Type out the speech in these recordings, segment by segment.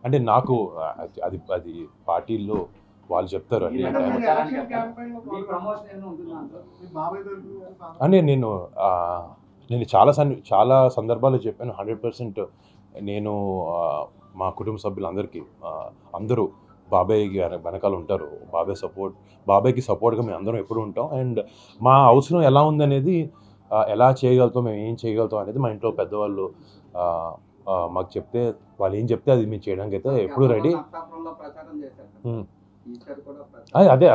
అంటే నాకు అది అది పార్టీల్లో వాళ్ళు చెప్తారు అండి అంటే నేను చాలా సందర్భాల్లో చెప్పాను 100%. నేను మా కుటుంబ సభ్యులందరికీ అందరూ బాబాయ్ వెనకాల ఉంటారు. బాబాయ్కి సపోర్ట్గా మేము అందరం ఎప్పుడు ఉంటాం. అండ్ మా అవసరం ఎలా ఉందనేది, ఎలా చేయగలుగుతాం, మేము ఏం చేయగలుగుతాం అనేది మా ఇంట్లో పెద్దవాళ్ళు మాకు చెప్తే, వాళ్ళు ఏం చెప్తే అది మేము చేయడానికి అయితే ఎప్పుడు రెడీ.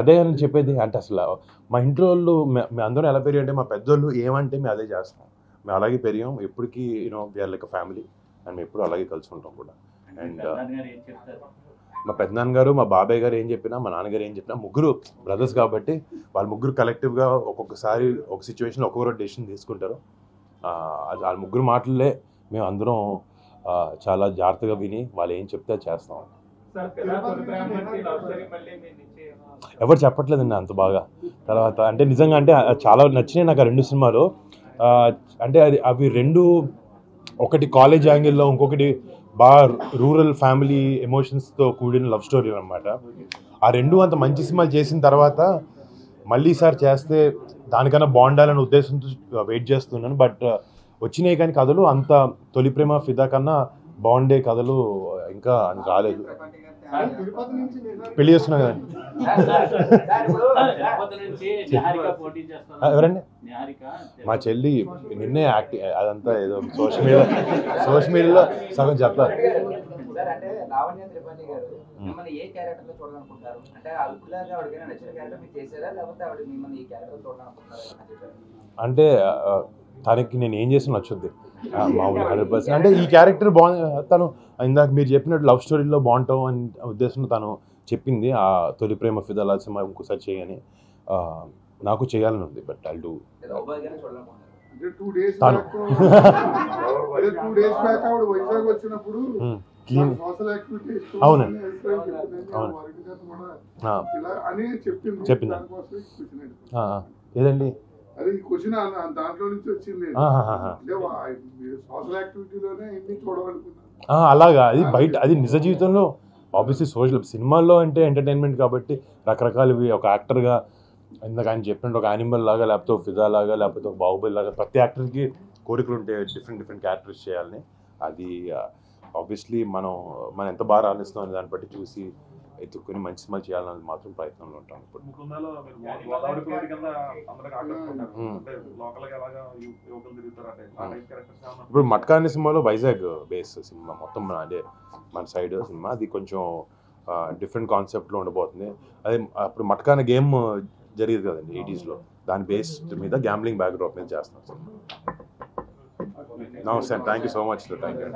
అదే అని చెప్పేది. అంటే అసలు మా ఇంట్లో వాళ్ళు మేము అందరం ఎలా పెరిగి అంటే, మా పెద్దోళ్ళు ఏమంటే మేము అదే చేస్తాం. మేము అలాగే పెరిగాం. ఎప్పటికీ we are like a family and మేము ఎప్పుడు అలాగే కలిసి ఉంటాం కూడా. అండ్ మా పెద్దనాన్నగారు, మా బాబాయ్ గారు ఏం చెప్పినా, మా నాన్నగారు ఏం చెప్పినా, ముగ్గురు బ్రదర్స్ కాబట్టి వాళ్ళు ముగ్గురు కలెక్టివ్గా ఒక్కొక్కసారి ఒక సిచ్యువేషన్లో ఒక్కొక్కరు డెసిషన్ తీసుకుంటారు. వాళ్ళ ముగ్గురు మాటలే మేము అందరం చాలా జాగ్రత్తగా విని వాళ్ళు ఏం చెప్తే చేస్తాం. ఎవరు చెప్పట్లేదండి అంత బాగా. తర్వాత అంటే నిజంగా అంటే చాలా నచ్చినాయి నాకు ఆ 2 సినిమాలు. అంటే అవి రెండు, ఒకటి కాలేజ్ యాంగిల్లో, ఇంకొకటి బాగా రూరల్ ఫ్యామిలీ ఎమోషన్స్తో కూడిన లవ్ స్టోరీ అనమాట. ఆ రెండు అంత మంచి సినిమాలు చేసిన తర్వాత మళ్ళీ ఈసారి చేస్తే దానికన్నా బాగుండాలనే ఉద్దేశంతో వెయిట్ చేస్తున్నాను. బట్ వచ్చినాయి కానీ కథలు అంత తొలి ప్రేమ ఫిదా కన్నా బాగుండే కథలు ఇంకా రాలేదు. పెళ్లి చేస్తున్నా కదండి. ఎవరండి? మా చెల్లి నిన్నే యాక్టింగ్, అదంతా ఏదో సోషల్ మీడియాలో సగం చెప్తారు. అంటే తనకి నేను ఏం చేసినా నచ్చుద్ది మామూలు 100%. అంటే ఈ క్యారెక్టర్ తను ఇందాక మీరు చెప్పినట్టు లవ్ స్టోరీలో బాగుంటావు అని ఉద్దేశంలో తను చెప్పింది. ఆ తొలి ప్రేమ ఫిదా సినిమా ఇంకోసారి చేయని నాకు చేయాలని ఉంది. But I do. అవునండి, చెప్పింది ఏదండి అలాగా. అది బయట, అది నిజ జీవితంలో ఆబ్వియస్లీ సోషల్. సినిమాల్లో అంటే ఎంటర్టైన్మెంట్ కాబట్టి రకరకాలవి. ఒక యాక్టర్గా ఇందాక ఆయన చెప్పినట్టు ఒక యానిమల్ లాగా, లేకపోతే ఒక ఫిదా లాగా, లేకపోతే ఒక బాహుబలి లాగా ప్రతి యాక్టర్కి కోరికలు ఉంటాయి డిఫరెంట్ క్యారెక్టర్స్ చేయాలని. అది ఆబ్వియస్లీ మనం ఎంత బాగా రాణిస్తాం అనే దాన్ని బట్టి చూసి ఎత్తుక్కుని మంచి సినిమాలు చేయాలని మాత్రం ప్రయత్నంలో ఉంటాం. ఇప్పుడు మట్కా అనే సినిమాలో వైజాగ్ బేస్ సినిమా మొత్తం, అదే మన సైడ్ సినిమా. అది కొంచెం డిఫరెంట్ కాన్సెప్ట్లో ఉండబోతుంది. అదే అప్పుడు మట్కా అనే గేమ్ జరిగేది కదండి 80s. దాని బేస్ మీద గ్యాంబ్లింగ్ బ్యాక్డ్రాప్ మీద చేస్తున్నాం సినిమా. నమస్తే, thank you so much. Thank you.